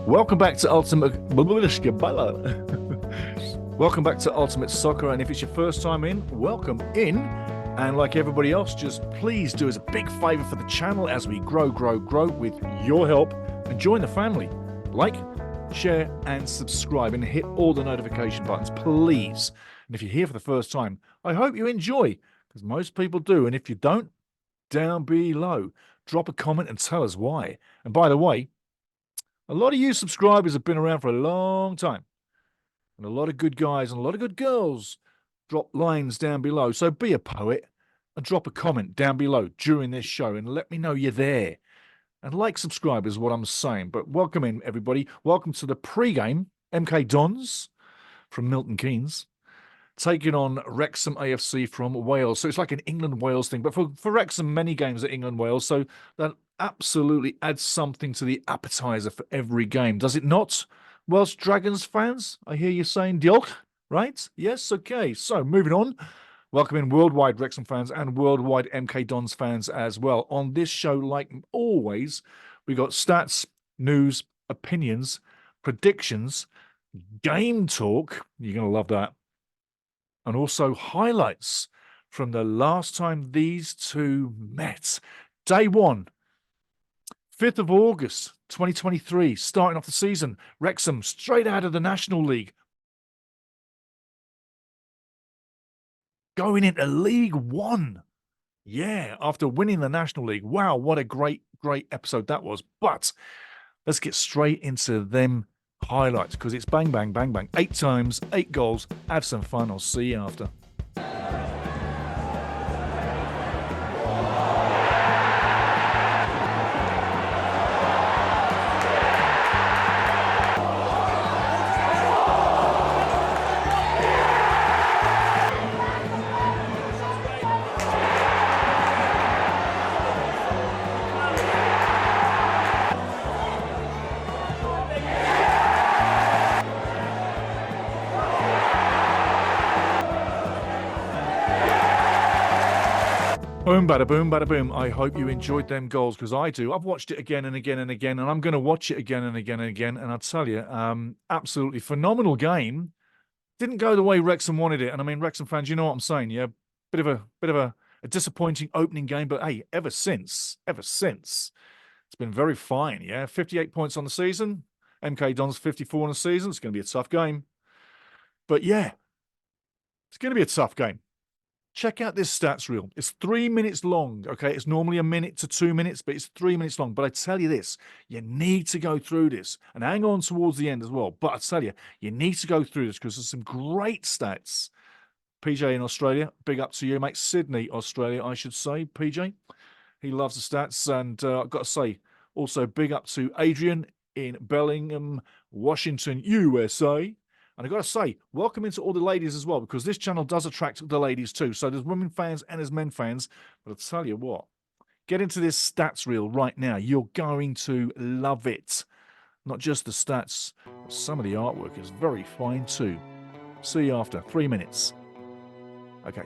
Welcome back to Ultimate Welcome back to Ultimate Soccer, and if it's your first time in, welcome in. And like everybody else, just please do us a big favor for the channel as we grow with your help, and join the family. Like, share, and subscribe, and hit all the notification buttons, please. And if you're here for the first time, I hope you enjoy, because most people do. And if you don't, down below, drop a comment and tell us why. And by the way, a lot of you subscribers have been around for a long time, and a lot of good guys and a lot of good girls drop lines down below. So be a poet and drop a comment down below during this show and let me know you're there. And like, subscribe is what I'm saying. But welcome in, everybody. Welcome to the pre-game. MK DONS from Milton Keynes taking on WREXHAM AFC from Wales. So it's like an England-Wales thing. But for WREXHAM, many games are England-Wales. So that absolutely adds something to the appetizer for every game. Does it not, Welsh Dragons fans? I hear you saying diolch, right? Yes, okay. So moving on. Welcome in worldwide WREXHAM fans and worldwide MK DONS fans as well. On this show, like always, we got stats, news, opinions, predictions, game talk. You're going to love that. And also highlights from the last time these two met. Day one, 5th of August, 2023, starting off the season. WREXHAM straight out of the National League, going into League One. Yeah, after winning the National League. Wow, what a great episode that was. But let's get straight into them highlights, because it's bang, bang, bang, bang. 8 times, 8 goals. Have some fun. I'll see you after. Boom, bada boom, bada boom. I hope you enjoyed them goals, because I do. I've watched it again and again and again, and I'm going to watch it again and again and again. And I'll tell you, absolutely phenomenal game. Didn't go the way WREXHAM wanted it. And I mean, WREXHAM fans, you know what I'm saying, yeah? Bit of a disappointing opening game, but hey, ever since, it's been very fine, yeah? 58 points on the season. MK DONS 54 on the season. It's going to be a tough game. But yeah, it's going to be a tough game. Check out this stats reel. It's 3 minutes long, okay? It's normally 1 minute to 2 minutes, but it's 3 minutes long. But I tell you this, you need to go through this and hang on towards the end as well. But I tell you, you need to go through this because there's some great stats. PJ in Australia, big up to you, mate. Sydney, Australia, I should say, PJ. He loves the stats. And I've got to say, also big up to Adrian in Bellingham, Washington, USA. And I've got to say, welcome into all the ladies as well, because this channel does attract the ladies too. So there's women fans and there's men fans. But I'll tell you what, get into this stats reel right now. You're going to love it. Not just the stats, some of the artwork is very fine too. See you after 3 minutes. Okay.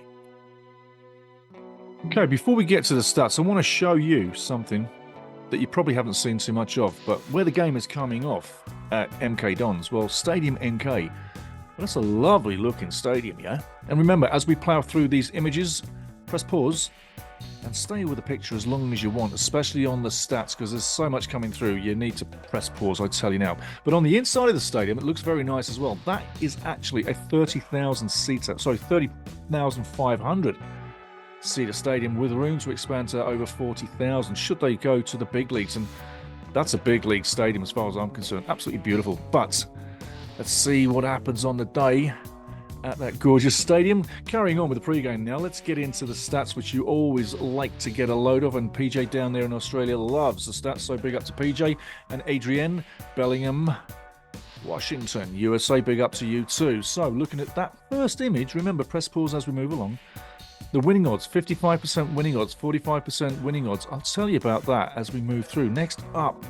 Okay, before we get to the stats, I want to show you something that you probably haven't seen too much of, but where the game is coming off at MK DONS, well, Stadium MK, well, that's a lovely looking stadium, yeah? And remember, as we plow through these images, press pause and stay with the picture as long as you want, especially on the stats, because there's so much coming through, you need to press pause, I tell you now. But on the inside of the stadium, it looks very nice as well. That is actually a 30,000 seater, sorry, 30,500 seater stadium with room to expand to over 40,000 should they go to the big leagues. And that's a big league stadium as far as I'm concerned. Absolutely beautiful. But let's see what happens on the day at that gorgeous stadium. Carrying on with the pre-game now, let's get into the stats, which you always like to get a load of, and PJ down there in Australia loves the stats, so big up to PJ. And Adrienne, Bellingham, Washington, USA, big up to you too. So looking at that first image, remember, press pause as we move along. The winning odds, 55% winning odds, 45% winning odds. I'll tell you about that as we move through. Next up,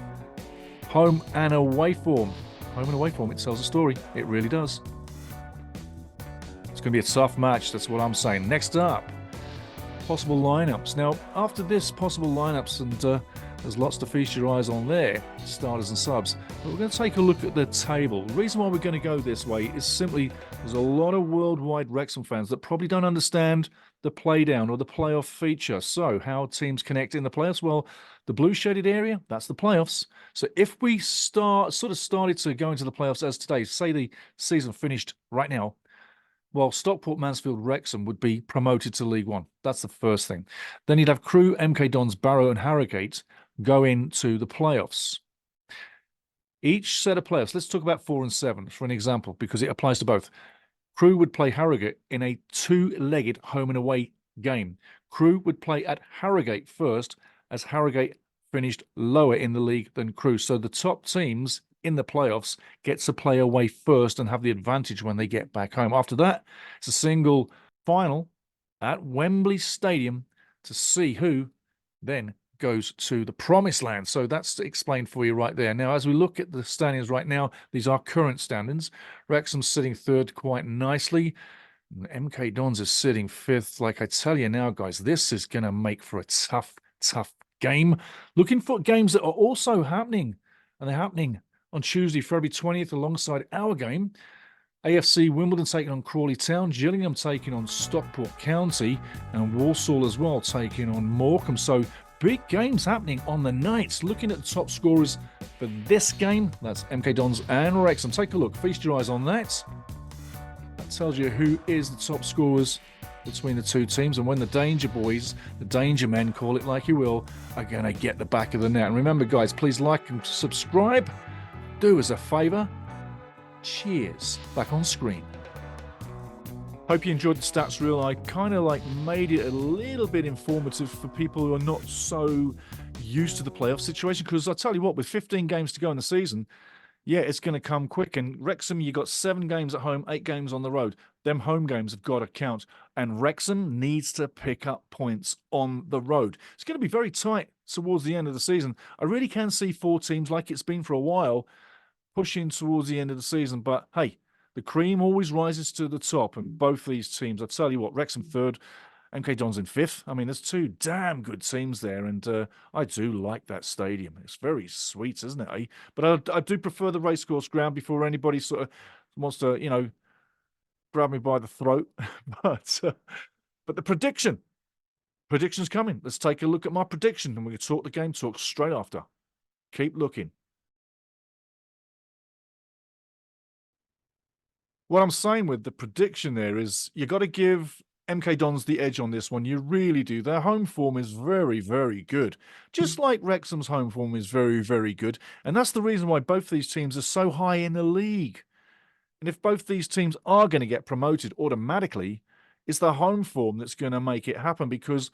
home and away form. Home and away form, it tells a story. It really does. It's going to be a tough match, that's what I'm saying. Next up, possible lineups. Now, after this possible lineups, and there's lots to feast your eyes on there, starters and subs, but we're going to take a look at the table. The reason why we're going to go this way is simply there's a lot of worldwide Wrexham fans that probably don't understand the play down or the playoff feature. So how teams connect in the playoffs? Well, the blue shaded area, that's the playoffs. So if we started to go into the playoffs as today, say the season finished right now, well, Stockport, Mansfield, Wrexham would be promoted to League One. That's the first thing. Then you'd have Crewe, MK Dons, Barrow and Harrogate go into the playoffs. Each set of playoffs, let's talk about 4 and 7 for an example, because it applies to both. Crewe would play Harrogate in a two-legged home and away game. Crewe would play at Harrogate first, as Harrogate finished lower in the league than Crewe. So the top teams in the playoffs gets to play away first and have the advantage when they get back home. After that, it's a single final at Wembley Stadium to see who then goes to the promised land. So that's explained for you right there. Now, as we look at the standings right now, these are current standings. Wrexham's sitting third quite nicely. MK Dons is sitting fifth. Like I tell you now, guys, this is going to make for a tough game. Looking for games that are also happening, and they're happening on Tuesday, February 20th, alongside our game. AFC Wimbledon taking on Crawley Town, Gillingham taking on Stockport County, and Walsall as well taking on Morecambe. So big games happening on the nights. Looking at the top scorers for this game, that's MK Dons and Wrexham. Take a look, feast your eyes on that. That tells you who is the top scorers between the two teams, and when the Danger Boys, the Danger Men, call it like you will, are going to get the back of the net. And remember, guys, please like and subscribe. Do us a favour. Cheers. Back on screen. Hope you enjoyed the stats reel. I kind of made it a little bit informative for people who are not so used to the playoff situation, because I tell you what, with 15 games to go in the season, yeah, it's going to come quick. And Wrexham, you got 7 games at home, 8 games on the road. Them home games have got to count. And Wrexham needs to pick up points on the road. It's going to be very tight towards the end of the season. I really can see 4 teams, like it's been for a while, pushing towards the end of the season. But hey, the cream always rises to the top. And both these teams, I tell you what, Wrexham third, MK Dons in fifth. I mean, there's 2 damn good teams there, and I do like that stadium. It's very sweet, isn't it? Eh? But I do prefer the racecourse ground before anybody sort of wants to, grab me by the throat. but the prediction's coming. Let's take a look at my prediction, and we can talk the game talk straight after. Keep looking. What I'm saying with the prediction there is you got to give MK Dons the edge on this one. You really do. Their home form is very, very good. Just like Wrexham's home form is very, very good. And that's the reason why both these teams are so high in the league. And if both these teams are going to get promoted automatically, it's the home form that's going to make it happen, because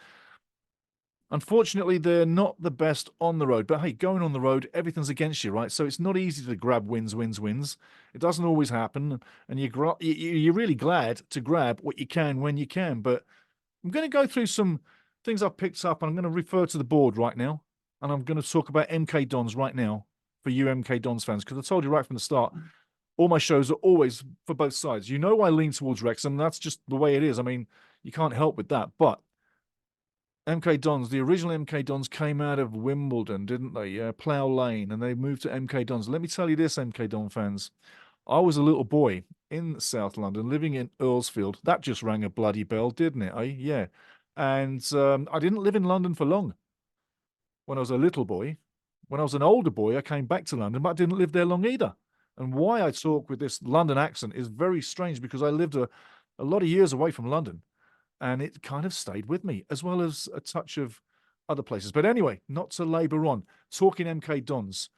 unfortunately, they're not the best on the road. But hey, going on the road, everything's against you, right? So it's not easy to grab wins. It doesn't always happen. And you're really glad to grab what you can when you can. But I'm going to go through some things I've picked up, and I'm going to refer to the board right now. And I'm going to talk about MK Dons right now for you MK Dons fans, because I told you right from the start, all my shows are always for both sides. You know I lean towards Wrexham. That's just the way it is. I mean, you can't help with that. But MK Dons, the original MK Dons came out of Wimbledon, didn't they? Plough Lane, and they moved to MK Dons. Let me tell you this, MK Don fans. I was a little boy in South London, living in Earlsfield. That just rang a bloody bell, didn't it? Yeah. And I didn't live in London for long when I was a little boy. When I was an older boy, I came back to London, but I didn't live there long either. And why I talk with this London accent is very strange, because I lived a lot of years away from London. And it kind of stayed with me, as well as a touch of other places. But anyway, not to labour on. Talking MK Dons,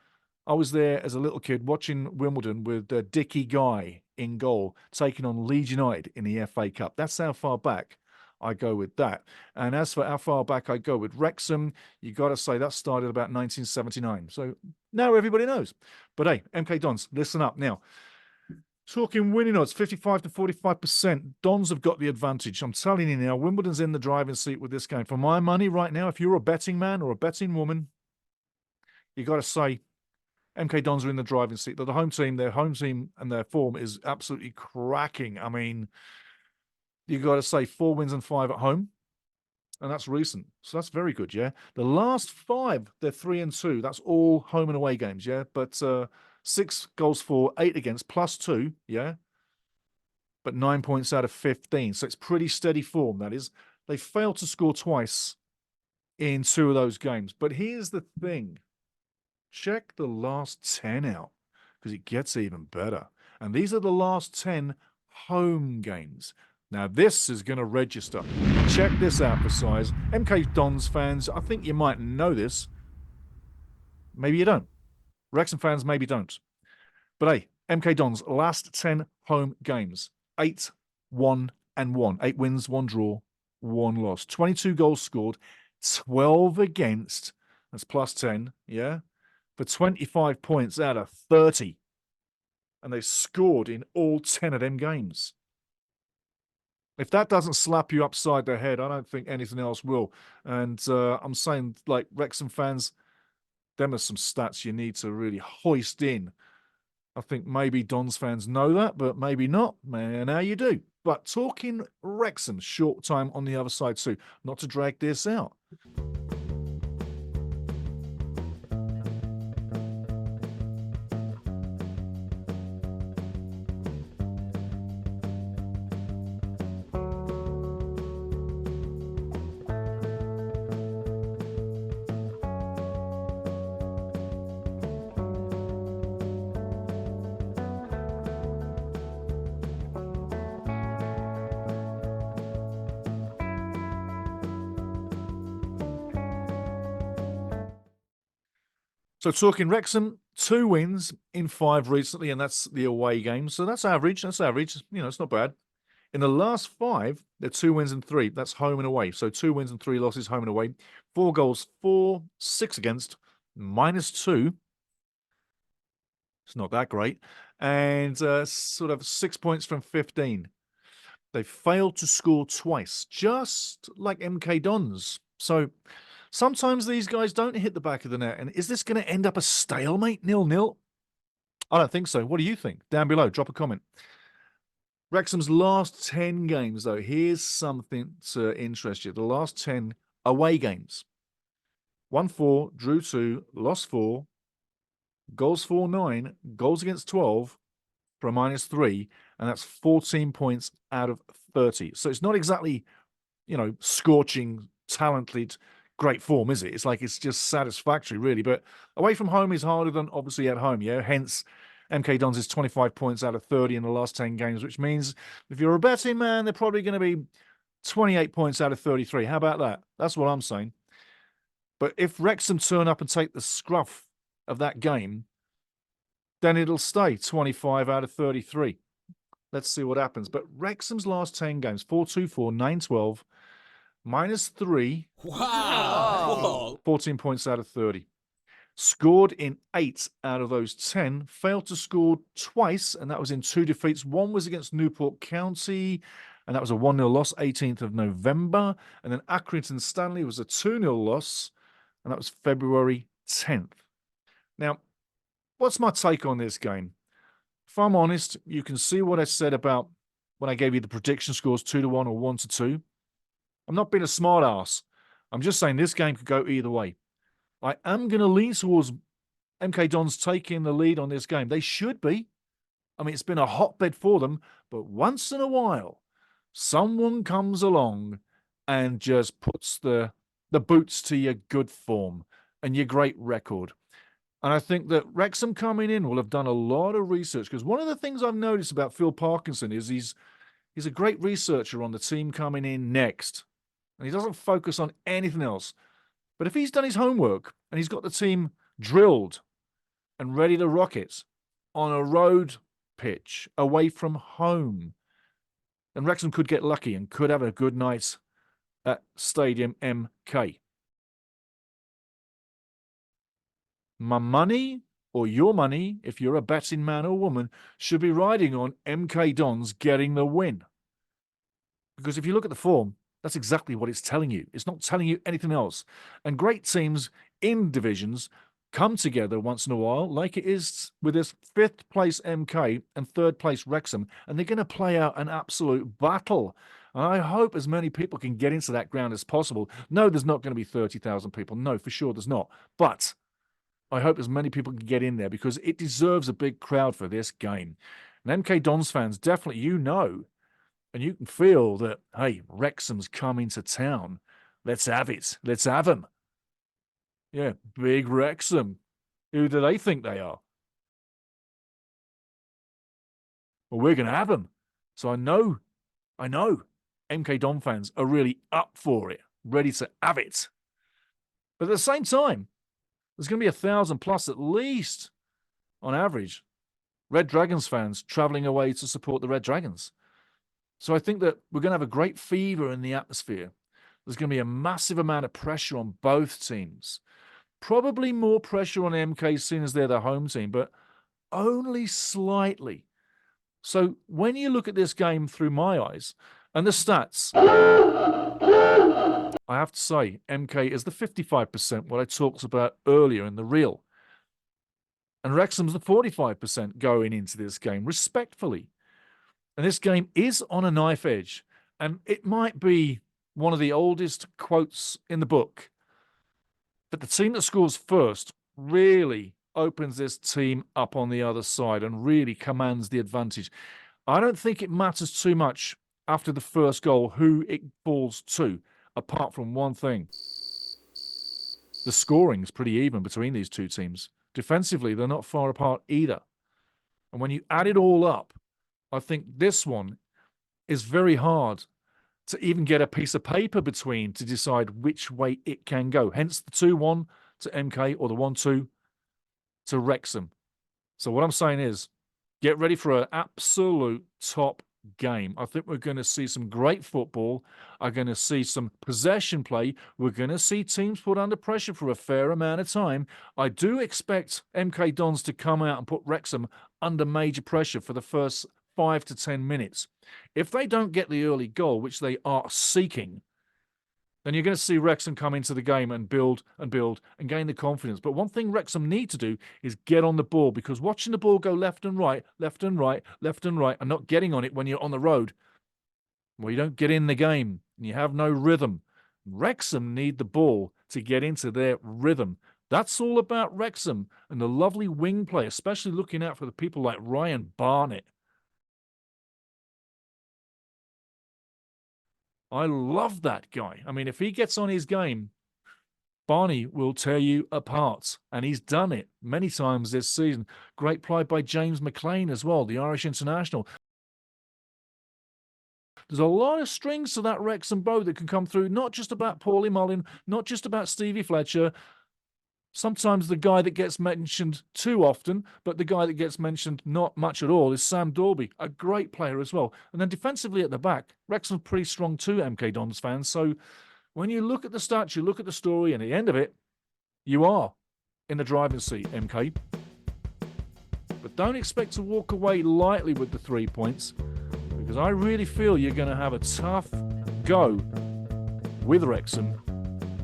I was there as a little kid watching Wimbledon with Dickie Guy in goal, taking on Leeds United in the FA Cup. That's how far back I go with that. And as for how far back I go with Wrexham, you got to say that started about 1979. So now everybody knows. But hey, MK Dons, listen up now. Talking winning odds, 55 to 45%. Dons have got the advantage. I'm telling you now, Wimbledon's in the driving seat with this game. For my money right now, if you're a betting man or a betting woman, you got to say MK Dons are in the driving seat. They're the home team. Their home team and their form is absolutely cracking. I mean, you got to say 4 wins and 5 at home. and that's recent. So that's very good, yeah. The last 5, they're 3-2. That's all home and away games, yeah. But 6 goals for, 8 against, +2, yeah. But 9 points out of 15. So it's pretty steady form, that is. They failed to score twice in 2 of those games. But here's the thing. Check the last 10 out, because it gets even better. And these are the last 10 home games. Now, this is going to register. Check this out for size. MK Dons fans, I think you might know this. Maybe you don't. Wrexham fans maybe don't. But hey, MK Dons, last 10 home games. 8, 1, and 1. 8 wins, 1 draw, 1 loss. 22 goals scored, 12 against. That's +10, yeah? For 25 points out of 30. And they scored in all 10 of them games. If that doesn't slap you upside the head, I don't think anything else will. And I'm saying, like, Wrexham fans, them are some stats you need to really hoist in. I think maybe Dons fans know that, but maybe not. Now you do. But talking Wrexham, short time on the other side too. Not to drag this out. So talking Wrexham, 2 wins in 5 recently, and that's the away games. So that's average. That's average. You know, it's not bad. In the last 5, they're 2 wins and 3. That's home and away. So 2 wins and 3 losses, home and away. 4 goals for, 6 against, -2. It's not that great. And sort of 6 points from 15. They failed to score twice, just like MK Dons. So sometimes these guys don't hit the back of the net. And is this going to end up a stalemate, 0-0? I don't think so. What do you think? Down below, drop a comment. Wrexham's last 10 games, though, here's something to interest you. The last 10 away games. 1-4, drew 2, lost 4, goals for 9, goals against 12 for a -3, and that's 14 points out of 30. So it's not exactly, you know, scorching, talented, great form, is it? It's like it's just satisfactory, really. But away from home is harder than obviously at home, yeah? Hence, MK Dons is 25 points out of 30 in the last 10 games, which means if you're a betting man, they're probably going to be 28 points out of 33. How about that? That's what I'm saying. But if Wrexham turn up and take the scruff of that game, then it'll stay 25 out of 33. Let's see what happens. But Wrexham's last 10 games, 4-2-4, 9-12, -3. Wow. 14 points out of 30. Scored in 8 out of those 10. Failed to score twice, and that was in 2 defeats. One was against Newport County, and that was a 1-0 loss, 18th of November. And then Accrington Stanley was a 2-0 loss, and that was February 10th. Now, what's my take on this game? If I'm honest, you can see what I said about when I gave you the prediction scores 2-1 or 1-2. I'm not being a smart ass. I'm just saying this game could go either way. I am going to lean towards MK Dons taking the lead on this game. They should be. I mean, it's been a hotbed for them, but once in a while, someone comes along and just puts the boots to your good form and your great record. And I think that Wrexham coming in will have done a lot of research, because one of the things I've noticed about Phil Parkinson is he's a great researcher on the team coming in next. And he doesn't focus on anything else. But if he's done his homework and he's got the team drilled and ready to rock it on a road pitch away from home, then Wrexham could get lucky and could have a good night at Stadium MK. My money, or your money, if you're a betting man or woman, should be riding on MK Dons getting the win. Because if you look at the form, that's exactly what it's telling you. It's not telling you anything else. And great teams in divisions come together once in a while, like it is with this 5th place MK and 3rd place Wrexham, and they're going to play out an absolute battle. And I hope as many people can get into that ground as possible. No, there's not going to be 30,000 people. No, for sure there's not. But I hope as many people can get in there because it deserves a big crowd for this game. And MK Dons fans, definitely, and you can feel that, hey, Wrexham's coming to town. Let's have it. Let's have them. Yeah, big Wrexham. Who do they think they are? Well, we're going to have them. So I know MK Don fans are really up for it, ready to have it. But at the same time, there's going to be 1,000 plus at least, on average, Red Dragons fans traveling away to support the Red Dragons. So I think that we're going to have a great fever in the atmosphere. There's going to be a massive amount of pressure on both teams. Probably more pressure on MK seeing as they're the home team, but only slightly. So when you look at this game through my eyes and the stats, I have to say MK is the 55%, what I talked about earlier in the reel. And Wrexham's the 45% going into this game, respectfully. And this game is on a knife edge. And it might be one of the oldest quotes in the book. But the team that scores first really opens this team up on the other side and really commands the advantage. I don't think it matters too much after the first goal who it falls to, apart from one thing. The scoring is pretty even between these two teams. Defensively, they're not far apart either. And when you add it all up, I think this one is very hard to even get a piece of paper between to decide which way it can go. Hence the 2-1 to MK or the 1-2 to Wrexham. So what I'm saying is, get ready for an absolute top game. I think we're going to see some great football. I'm going to see some possession play. We're going to see teams put under pressure for a fair amount of time. I do expect MK Dons to come out and put Wrexham under major pressure for the first 5 to 10 minutes. If they don't get the early goal, which they are seeking, then you're going to see Wrexham come into the game and build and gain the confidence. But one thing Wrexham need to do is get on the ball, because watching the ball go left and right, and not getting on it when you're on the road, well, you don't get in the game and you have no rhythm. Wrexham need the ball to get into their rhythm. That's all about Wrexham and the lovely wing play, especially looking out for the people like Ryan Barnett. I love that guy. I mean, if he gets on his game, Barney will tear you apart. And he's done it many times this season. Great play by James McClain as well, the Irish international. There's a lot of strings to that Wrexham bow that can come through, not just about Paulie Mullin, not just about Stevie Fletcher. Sometimes the guy that gets mentioned too often, but the guy that gets mentioned not much at all is Sam Dorby, a great player as well. And then defensively at the back, Wrexham's pretty strong too, MK Dons fans. So when you look at the stats, you look at the story, and at the end of it, you are in the driving seat, MK. But don't expect to walk away lightly with the 3 points, because I really feel you're going to have a tough go with Wrexham,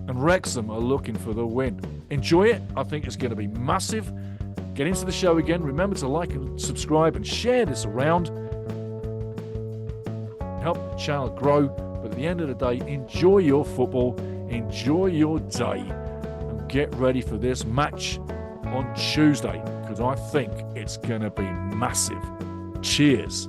and Wrexham are looking for the win. Enjoy it. I think it's going to be massive. Get into the show again. Remember to like and subscribe and share this around. Help the channel grow. But at the end of the day, enjoy your football. Enjoy your day. And get ready for this match on Tuesday, because I think it's going to be massive. Cheers.